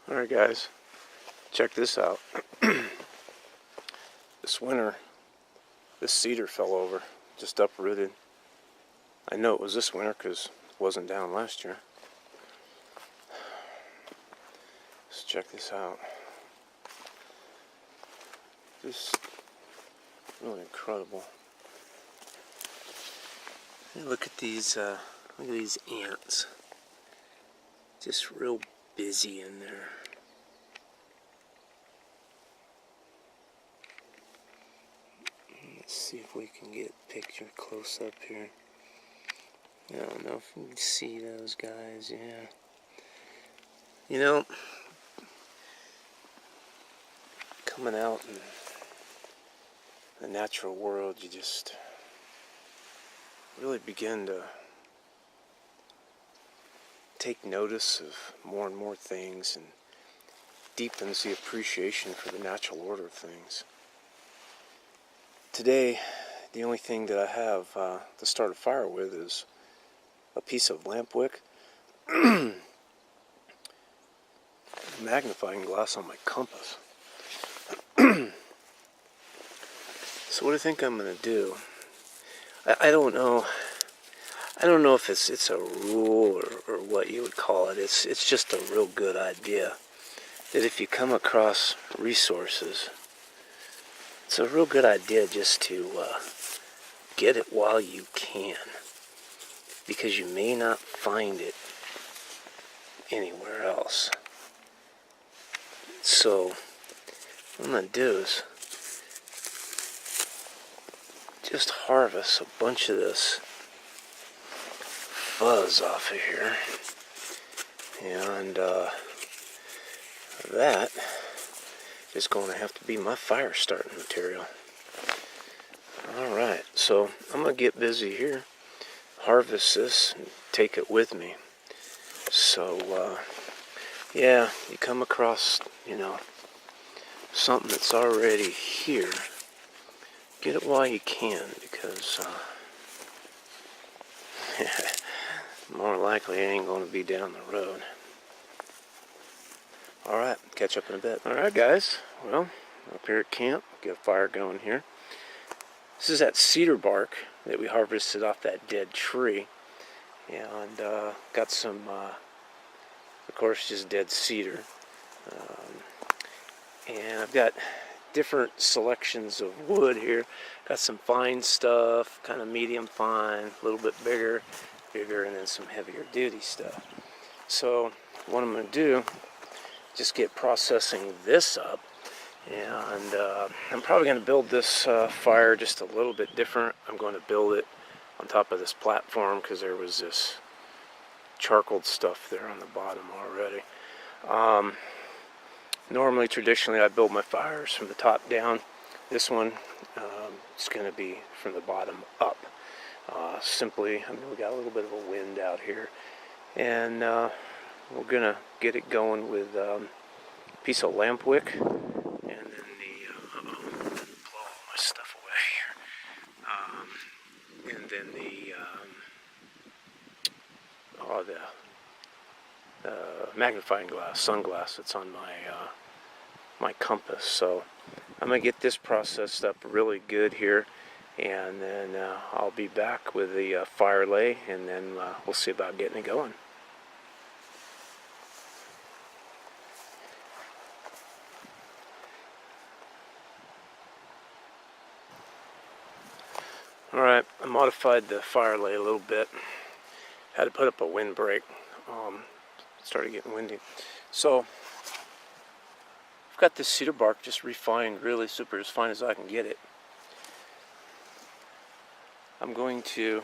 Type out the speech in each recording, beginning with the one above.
Alright guys, check this out. This winter, this cedar fell over, just uprooted. I know it was this winter because it wasn't down last year. Let's check this out. Just really incredible. Hey, look at these ants. Just real busy in there. Let's see if we can get a picture close up here. I don't know if you can see those guys, yeah. You know, coming out in the natural world, you just really begin to take notice of more and more things and deepens the appreciation for the natural order of things. Today, the only thing that I have to start a fire with is a piece of lamp wick, magnifying glass on my compass. So what do you think I'm going to do? I don't know. I don't know if it's a rule or what you would call it. It's just a real good idea that if you come across resources, it's a real good idea just to get it while you can, because you may not find it anywhere else. So what I'm going to do is just harvest a bunch of this fuzz off of here, and that is going to have to be my fire starting material. Alright, so I'm going to get busy here, harvest this, and take it with me. So, yeah, you come across, something that's already here, get it while you can, because more likely it ain't going to be down the road. Alright, catch up in a bit. Alright guys, well, up here at camp, get a fire going here. This is that cedar bark that we harvested off that dead tree. And got some, of course, just dead cedar. And I've got different selections of wood here. Got some fine stuff, kind of medium fine, a little bit bigger, and then some heavier duty stuff. So what I'm going to do, just get processing this up, and I'm probably going to build this fire just a little bit different. I'm going to build it on top of this platform because there was this charcoal stuff there on the bottom already. Normally, traditionally, I build my fires from the top down. This one is going to be from the bottom up. Simply, we got a little bit of a wind out here, and we're going to get it going with a piece of lamp wick, and then blow all my stuff away here, and then the magnifying glass, sunglass that's on my compass. So I'm going to get this processed up really good here, and then I'll be back with the fire lay, and then we'll see about getting it going. Alright, I modified the fire lay a little bit. Had to put up a windbreak. It started getting windy. So I've got this cedar bark just refined, really super as fine as I can get it. I'm going to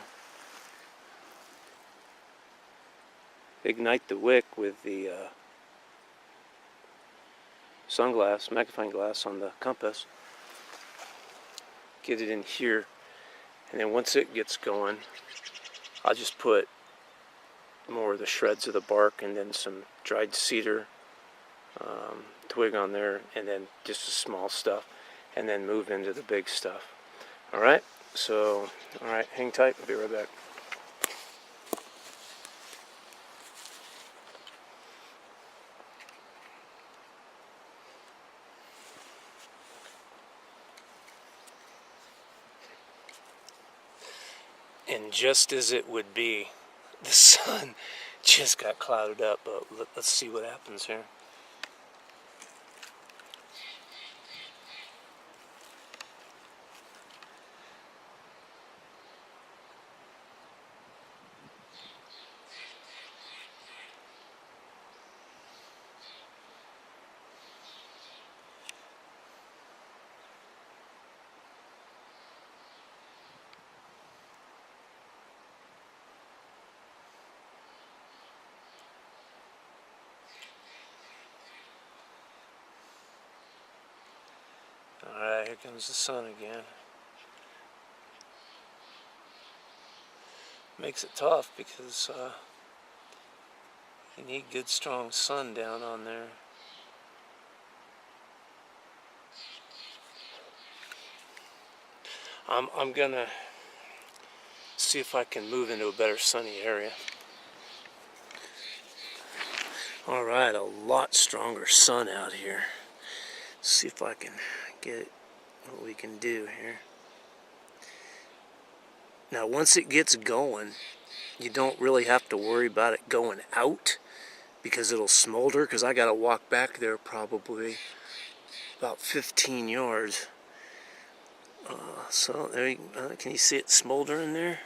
ignite the wick with the sunglass, magnifying glass on the compass. Get it in here, and then once it gets going, I'll just put more of the shreds of the bark and then some dried cedar twig on there, and then just the small stuff, and then move into the big stuff. Alright, so, alright, hang tight, I'll be right back. And just as it would be, the sun just got clouded up. But let's see what happens here. Alright, here comes the sun again. Makes it tough because you need good strong sun down on there. I'm gonna see if I can move into a better sunny area. Alright, a lot stronger sun out here. See if I can get what we can do here. Now once it gets going, you don't really have to worry about it going out because it'll smolder, because I gotta walk back there probably about 15 yards. So there you can you see it smoldering there?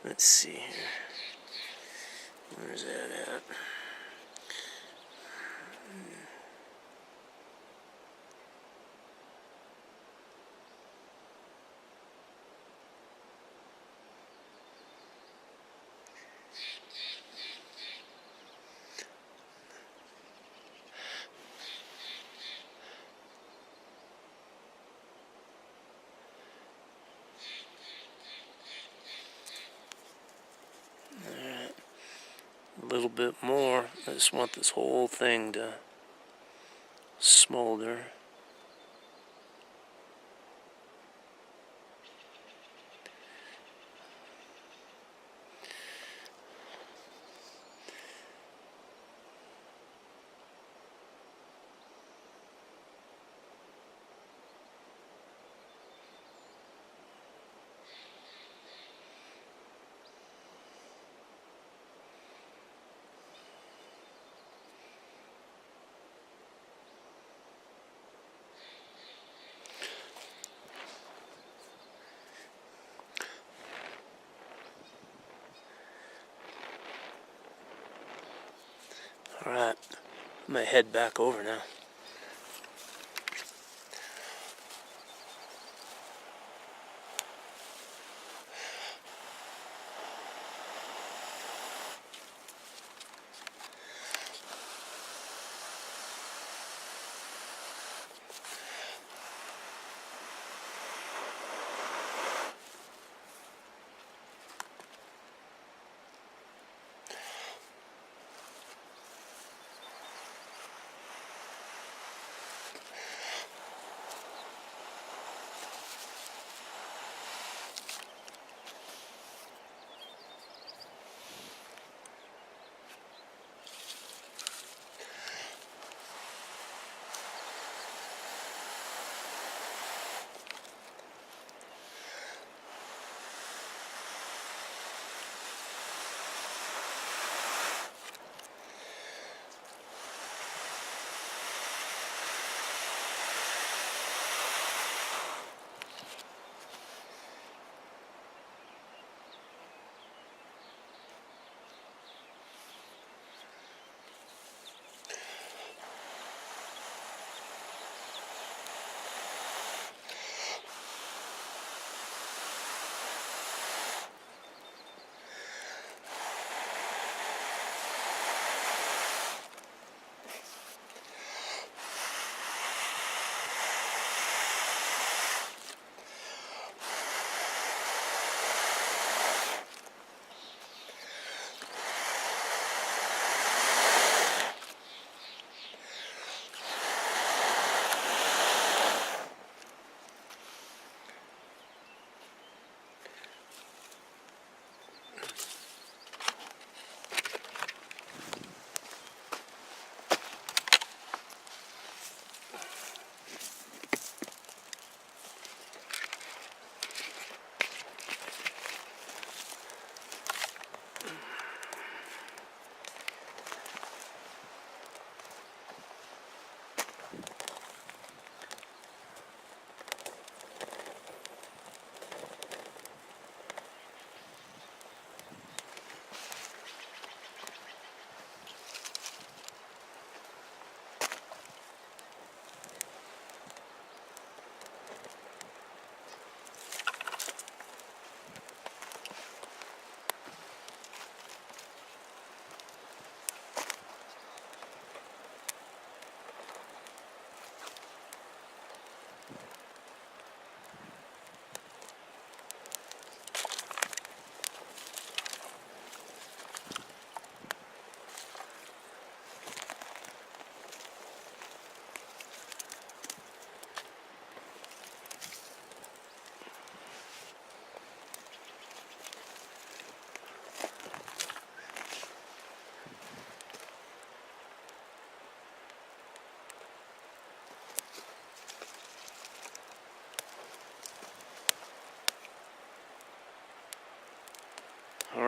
Let's see here. Where's that at? A little bit more. I just want this whole thing to smolder. Alright, I'm gonna head back over now.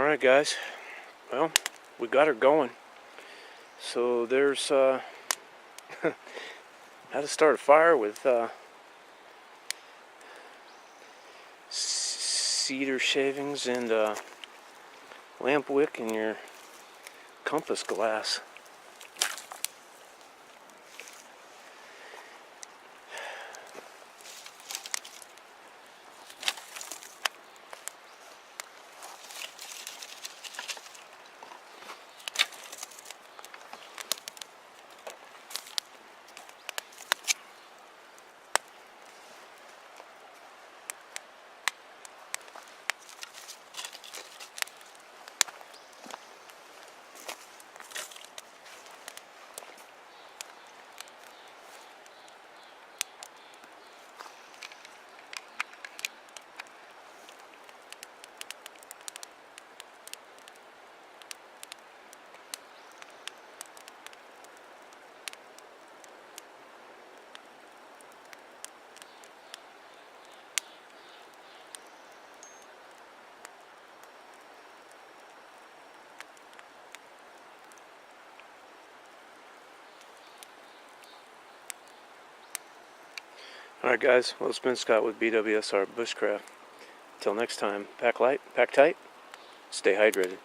Alright guys, well, we got her going. So there's how to start a fire with cedar shavings and lamp wick and your compass glass. Alright guys, well, it's been Scott with BWSR Bushcraft. Until next time, pack light, pack tight, stay hydrated.